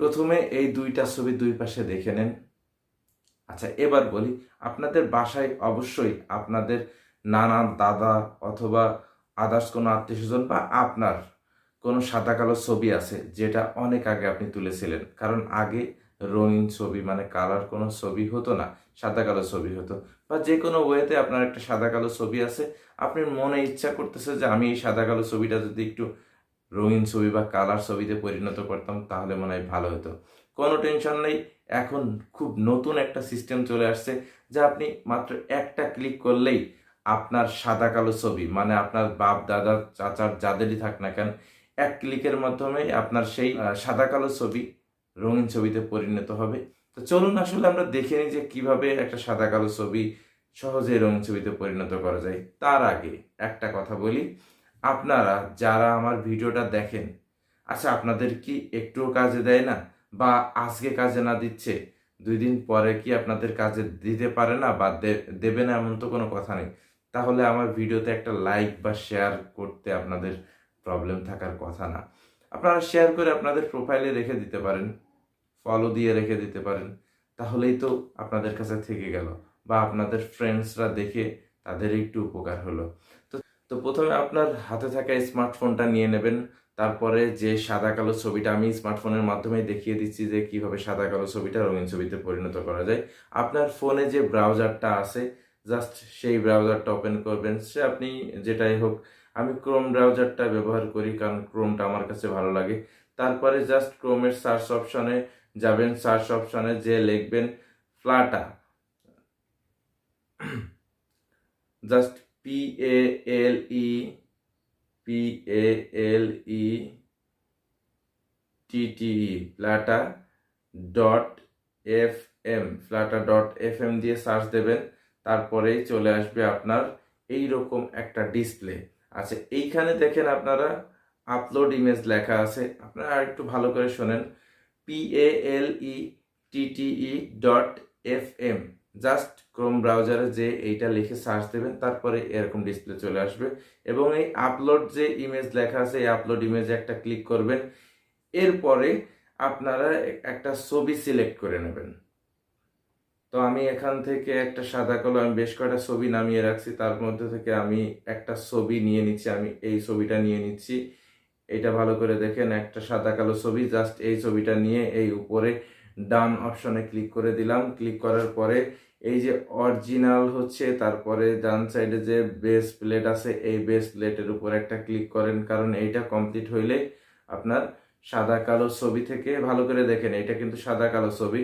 প্রথমে এই দুইটা ছবি দুই পাশে দেখে নেন। আচ্ছা, এবার বলি, আপনাদের বাসায় অবশ্যই আপনাদের নানা, দাদা অথবা আদার্স কোনো আত্মীয়স্বজন বা আপনার কোনো সাদা কালো ছবি আছে যেটা অনেক আগে আপনি তুলেছিলেন। কারণ আগে রঙিন ছবি মানে কালার কোনো ছবি হতো না, সাদা কালো ছবি হতো। বা যে কোনো ওয়েতে আপনার একটা সাদা কালো ছবি আছে, আপনার মনে ইচ্ছা করতেছে যে আমি এই সাদা কালো ছবিটা যদি একটু রঙিন ছবি বা কালার ছবিতে পরিণত করতাম তাহলে মনে হয় ভালো হতো। কোনো টেনশন নেই, এখন খুব নতুন একটা সিস্টেম চলে আসছে যা আপনি মাত্র একটা ক্লিক করলেই আপনার সাদা কালো ছবি মানে আপনার বাপ দাদা চাচার যাদেরই থাক না কেন, এক ক্লিকের মাধ্যমে আপনার সেই সাদা কালো ছবি রঙিন ছবিতে পরিণত হবে। তো চলুন আসলে আমরা দেখে নিই যে কিভাবে একটা সাদা কালো ছবি সহজে রঙিন ছবিতে পরিণত করা যায়। তার আগে একটা কথা বলি, আপনারা যারা আমার ভিডিওটা দেখেন, আচ্ছা আপনাদের কি একটুও কাজে দেয় না? বা আজকে কাজে না দিচ্ছে 2 দিন পরে কি আপনাদের কাজে দিতে পারে না বা দেবে না এমন তো কোনো কথা নেই। তাহলে আমার ভিডিওতে একটা লাইক বা শেয়ার করতে আপনাদের প্রবলেম থাকার কথা না। আপনারা শেয়ার করে আপনাদের প্রোফাইলে রেখে দিতে পারেন, ফলো দিয়ে রেখে দিতে পারেন, তাহলেই তো আপনাদের কাছে থেকে গেল বা আপনাদের ফ্রেন্ডসরা দেখে তাদের একটু উপকার হলো। তো তো প্রথমে আপনার হাতে থাকা স্মার্টফোনটা নিয়ে নেবেন। তারপরে যে সাদা কালো ছবিটা আমি স্মার্টফোনের মাধ্যমে দেখিয়ে দিচ্ছি যে কিভাবে সাদা কালো ছবিটা রঙিন ছবিতে পরিণত করা যায়। আপনার ফোনে যে ব্রাউজারটা আছে, জাস্ট সেই ব্রাউজারটা ওপেন করবেন। সে আপনি যেটাই হোক, আমি ক্রোম ব্রাউজারটা ব্যবহার করি কারণ ক্রোমটা আমার কাছে ভালো লাগে। তারপরে জাস্ট ক্রোমের সার্চ অপশনে যাবেন, সার্চ অপশনে যে লিখবেন ফ্লাটা, জাস্ট PALE ফ্লাটা ডট fm দিয়ে সার্চ দেবেন। তারপরেই চলে আসবে আপনার এই রকম একটা ডিসপ্লে। আচ্ছা, এইখানে দেখেন আপনারা আপলোড ইমেজ লেখা আছে, আপনারা আর একটু ভালো করে শোনেন, PALETTE.FM। জাস্ট ক্রোম ব্রাউজারে যে এইটা লিখে সার্চ দেবেন, তারপরে এরকম ডিসপ্লে চলে আসবে এবং এই আপলোড যে ইমেজ লেখা আছে এই আপলোড ইমেজে একটা ক্লিক করবেন। এরপরে আপনারা একটা ছবি সিলেক্ট করে নেবেন। তো আমি এখান থেকে একটা সাদা কালো, আমি বেশ কয়েকটা ছবি নামিয়ে রাখছি, তার মধ্যে থেকে আমি একটা ছবি নিয়ে নিচ্ছি। আমি এই ছবিটা নিয়ে নিচ্ছি। এটা ভালো করে দেখেন, একটা সাদা কালো ছবি। জাস্ট এই ছবিটা নিয়ে এই উপরে ডান অপশনে ক্লিক করে দিলাম। ক্লিক করার পরে এই যে অরিজিনাল হচ্ছে, তারপরে ডান সাইডে যে বেস প্লেট আছে এই বেস প্লেটের উপর একটা ক্লিক করেন, কারণ এইটা কমপ্লিট হইলে আপনার সাদা কালো ছবি থেকে, ভালো করে দেখেন এটা কিন্তু সাদা কালো ছবি,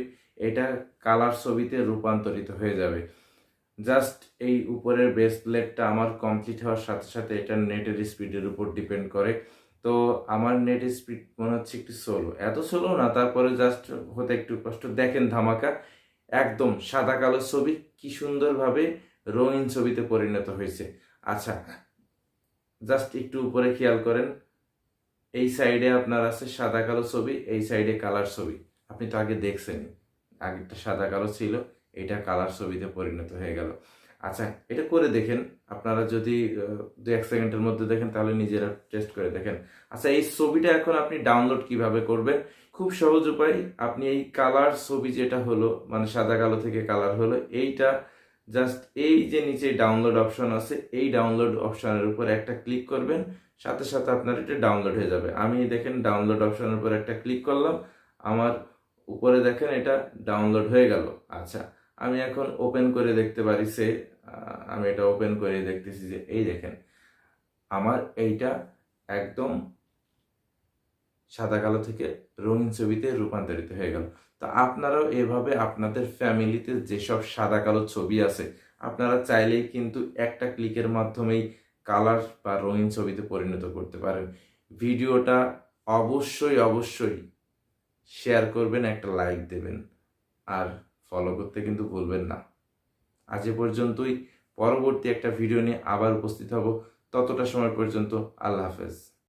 এটা কালার ছবিতে রূপান্তরিত হয়ে যাবে। জাস্ট এই উপরের বেস প্লেটটা আমার কমপ্লিট হওয়ার সাথে সাথে এটা নেটের স্পিডের উপর ডিপেন্ড করে। তো আমার নেট স্পিড মনে হচ্ছে একটু স্লো, এত স্লো না, তারপরে জাস্ট হতে একটু কষ্ট। দেখেন ধামাকা, একদম সাদা কালো ছবি কি সুন্দরভাবে রঙিন ছবিতে পরিণত হয়েছে। আচ্ছা, জাস্ট একটু উপরে খেয়াল করেন, এই সাইডে আপনার আছে সাদা কালো ছবি, এই সাইডে কালার ছবি। আপনি তো আগে দেখছেন, আগেরটা সাদা কালো ছিল, এটা কালার ছবিতে পরিণত হয়ে গেল। আচ্ছা, এটা করে দেখেন, আপনারা যদি 2-1 সেকেন্ডের মধ্যে দেখেন তাহলে নিজেরা টেস্ট করে দেখেন। আচ্ছা, এই ছবিটা এখন আপনি ডাউনলোড কিভাবে করবেন? খুব সহজ উপায়। আপনি এই কালার ছবি যেটা হলো মানে সাদা কালো থেকে কালার হলো, এইটা জাস্ট এই যে নিচে ডাউনলোড অপশন আছে এই ডাউনলোড অপশনের উপর একটা ক্লিক করবেন, সাথে সাথে আপনার এটা ডাউনলোড হয়ে যাবে। আমি দেখেন ডাউনলোড অপশনের উপর একটা ক্লিক করলাম, আমার উপরে দেখেন এটা ডাউনলোড হয়ে গেল। আচ্ছা, আমি এখন ওপেন করে দেখতে পারি, আমি এটা ওপেন করে দেখতেছি যে এই দেখেন আমার এইটা একদম সাদা কালো থেকে রঙিন ছবিতে রূপান্তরিত হয়ে গেল। তো আপনারাও এভাবে আপনাদের ফ্যামিলিতে যেসব সাদা কালো ছবি আছে আপনারা চাইলেই কিন্তু একটা ক্লিকের মাধ্যমেই কালার বা রঙিন ছবিতে পরিণত করতে পারেন। ভিডিওটা অবশ্যই অবশ্যই শেয়ার করবেন, একটা লাইক দেবেন আর ফলো করতে কিন্তু ভুলবেন না। আজ এ পর্যন্তই, পরবর্তী একটা ভিডিও নিয়ে আবার উপস্থিত হব। ততটা সময় পর্যন্ত আল্লাহ হাফেজ।